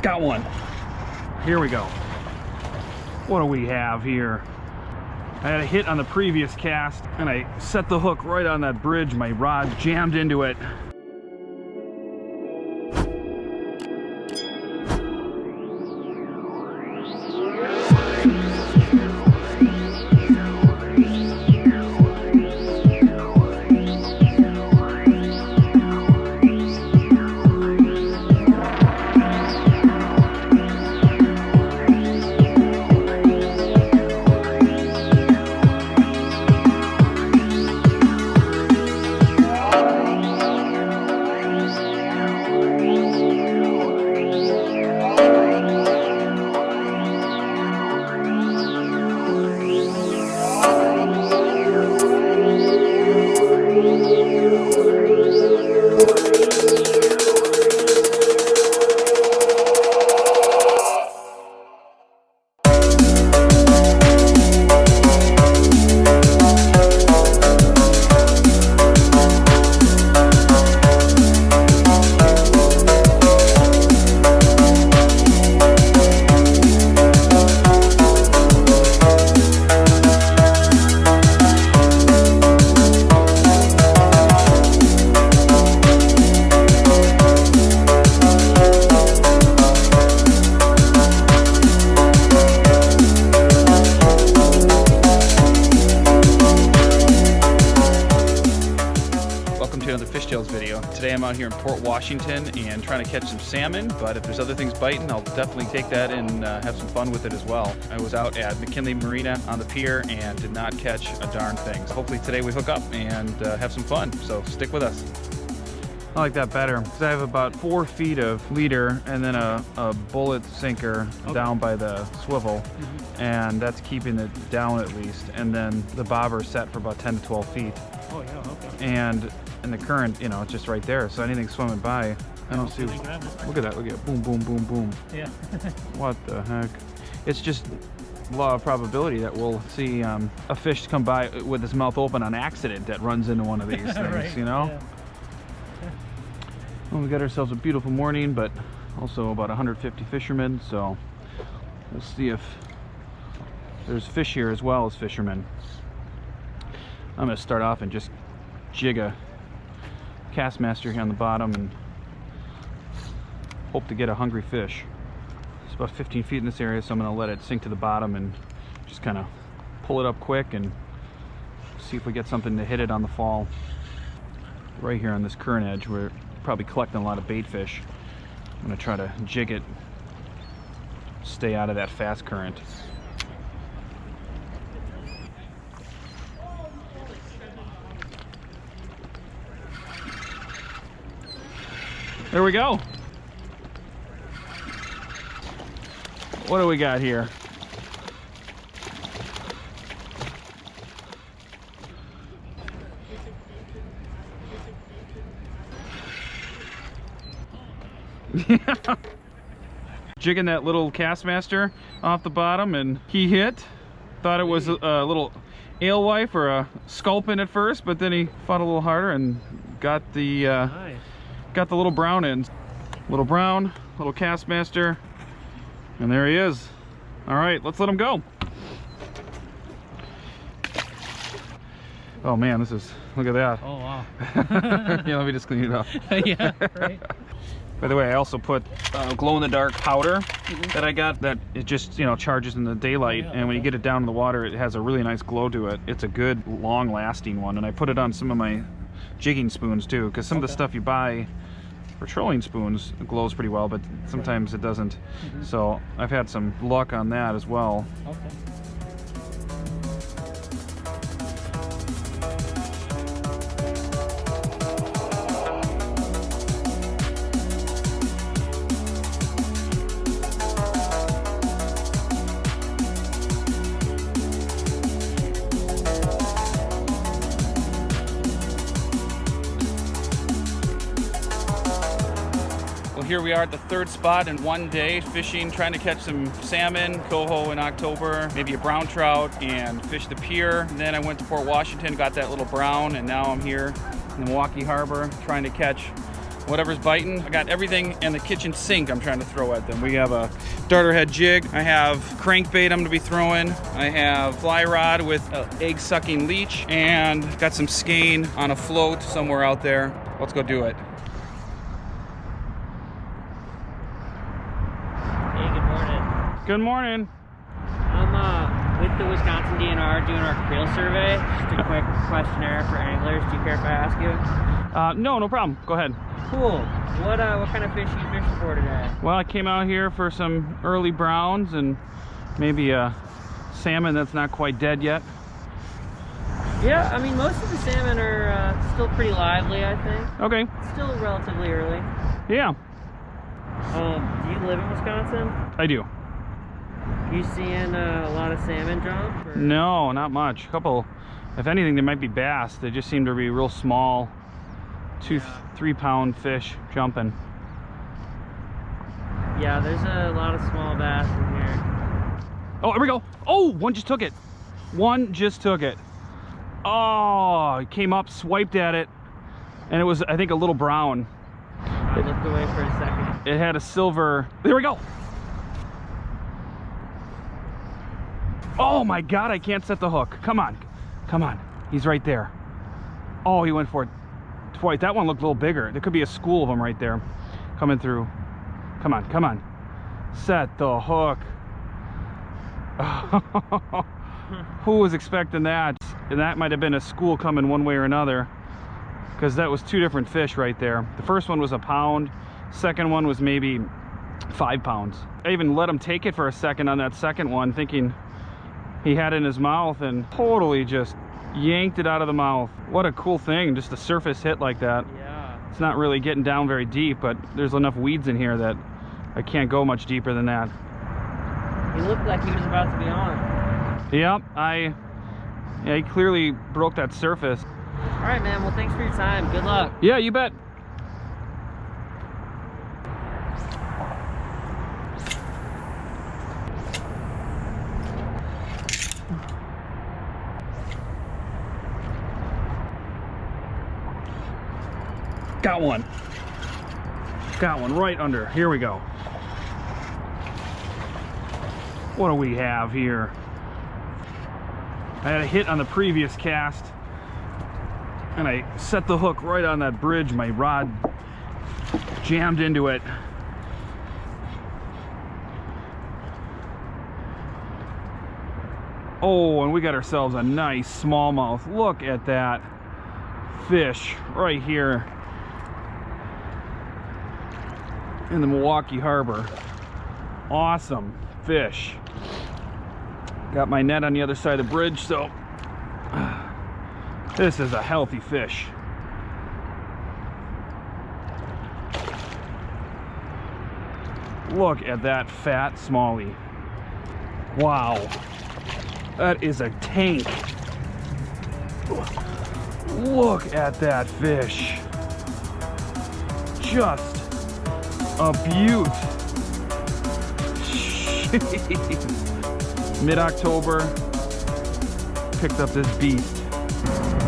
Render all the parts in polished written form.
Got one. Here we go. What do we have here? I had a hit on the previous cast and I set the hook right on that bridge. My rod jammed into it. Today I'm out here in Port Washington and trying to catch some salmon, but if there's other things biting, I'll definitely take that and have some fun with it as well. I was out at McKinley Marina on the pier and did not catch a darn thing. So hopefully today we hook up and have some fun, so stick with us. I like that better because I have about 4 feet of leader and then a bullet sinker down by the swivel, and that's keeping it down at least, and then the bobber set for about 10 to 12 feet. Oh yeah, okay. And the current, you know, it's just right there, so anything swimming by, I don't see. Look at that, look at it. Boom, boom, boom, boom. Yeah. What the heck? It's just law of probability that we'll see a fish come by with his mouth open on accident that runs into one of these things, right. You know? Yeah. Well, we got ourselves a beautiful morning, but also about 150 fishermen, so we'll see if there's fish here as well as fishermen. I'm going to start off and just jig a Castmaster here on the bottom and hope to get a hungry fish. It's about 15 feet in this area, so I'm going to let it sink to the bottom and just kind of pull it up quick and see if we get something to hit it on the fall. Right here on this current edge, we're probably collecting a lot of bait fish. I'm going to try to jig it, stay out of that fast current. There we go. What do we got here? Jigging that little Castmaster off the bottom, and he hit. Thought it was a little alewife or a sculpin at first, but then he fought a little harder and got the nice. Got the little brown ends. Little brown, little Castmaster, and there he is. All right, let's let him go. Oh man, this is, look at that. Oh wow. Yeah, let me just clean it up. Yeah, right. By the way, I also put glow-in-the-dark powder that I got that it just, you know, charges in the daylight, and when you get it down in the water, it has a really nice glow to it. It's a good, long-lasting one, and I put it on some of my jigging spoons too, because some of the stuff you buy for trolling spoons glows pretty well, but sometimes it doesn't. So I've had some luck on that as well. Okay. Here we are at the 3rd spot in one day, fishing, trying to catch some salmon, coho in October, maybe a brown trout, and fish the pier. And then I went to Port Washington, got that little brown, and now I'm here in the Milwaukee Harbor trying to catch whatever's biting. I got everything in the kitchen sink I'm trying to throw at them. We have a darter head jig. I have crankbait I'm gonna be throwing. I have fly rod with an egg-sucking leech, and got some skein on a float somewhere out there. Let's go do it. Hey, good morning. Good morning. I'm with the Wisconsin DNR doing our creel survey. Just a quick questionnaire for anglers. Do you care if I ask you? No problem. Go ahead. Cool. What kind of fish are you fishing for today? Well, I came out here for some early browns and maybe a salmon that's not quite dead yet. Yeah, I mean, most of the salmon are still pretty lively, I think. Okay. Still relatively early. Yeah, Do you live in Wisconsin? I do. You seeing a lot of salmon jump? Or? No, not much. A couple, if anything, they might be bass. They just seem to be real small, 2-3 pound fish jumping. Yeah, there's a lot of small bass in here. Oh, here we go. Oh, one just took it. One just took it. Oh, it came up, swiped at it, and it was, I think, a little brown. I looked away for a second. It had a silver. There we go. Oh my God, I can't set the hook. Come on, come on. He's right there. Oh, he went for it twice. That one looked a little bigger. There could be a school of them right there coming through. Come on, come on. Set the hook. Who was expecting that? And that might have been a school coming one way or another, because that was 2 different fish right there. The first one was a pound. Second one was maybe 5 pounds. I even let him take it for a second on that second one, thinking he had it in his mouth, and totally just yanked it out of the mouth. What a cool thing, just a surface hit like that. Yeah. It's not really getting down very deep, but there's enough weeds in here that I can't go much deeper than that. He looked like he was about to be on. Yep, yeah, he clearly broke that surface. All right, man. Well, thanks for your time. Good luck. Yeah, you bet. Got one. Got one right under. Here we go. What do we have here? I had a hit on the previous cast, and I set the hook right on that bridge. My rod jammed into it. Oh, and we got ourselves a nice smallmouth. Look at that fish right here in the Milwaukee harbor. Awesome fish. Got my net on the other side of the bridge, so this is a healthy fish. Look at that fat smallie. Wow, that is a tank. Look at that fish. Just a beaut. Mid-October, picked up this beast.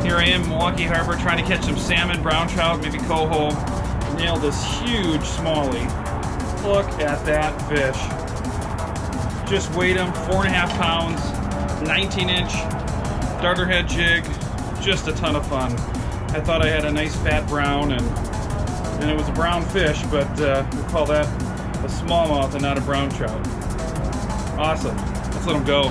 Here I am, Milwaukee Harbor, trying to catch some salmon, brown trout, maybe coho. Nailed this huge smallie. Look at that fish. Just weighed him, 4.5 pounds, 19-inch darter head jig. Just a ton of fun. I thought I had a nice fat brown, and it was a brown fish, but we call that a smallmouth and not a brown trout. Awesome. Let's let them go.